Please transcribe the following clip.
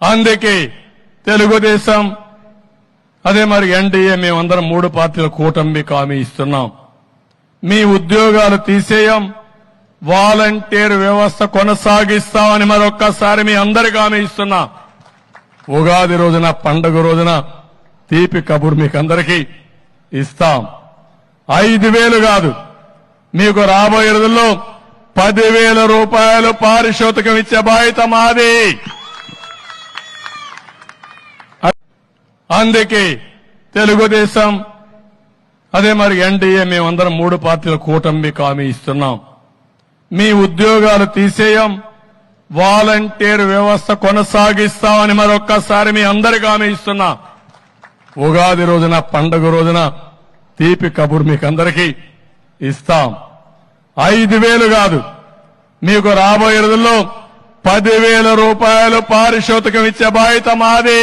అందుకే తెలుగుదేశం అదే మరి ఎన్డీఏ మేమందరం 3 పార్టీల కూటమికి హామీ ఇస్తున్నాం. మీ ఉద్యోగాలు తీసేయం, వాలంటీర్ వ్యవస్థ కొనసాగిస్తామని మరొక్కసారి మీ అందరికీ హామీ ఇస్తున్నా. ఉగాది రోజున పండుగ రోజున తీపి కబురు మీకు అందరికీ ఇస్తాం. 5,000 కాదు, మీకు రాబోయే రోజుల్లో 10,000 రూపాయలు పారితోషికం ఇచ్చే బాధ్యత మాది. అందుకే తెలుగుదేశం అదే మరి ఎన్డీఏ మేమందరం 3 పార్టీల కూటమికి హామీ ఇస్తున్నాం. మీ ఉద్యోగాలు తీసేయం, వాలంటీర్ వ్యవస్థ కొనసాగిస్తామని మరొక్కసారి మీ అందరికీ హామీ ఇస్తున్నా. ఉగాది రోజున పండుగ రోజున తీపి కబురు మీకు అందరికీ ఇస్తాం. 5,000 కాదు, మీకు రాబోయే రోజుల్లో 10,000 రూపాయలు పారితోషికం ఇచ్చే బాధ్యత మాది.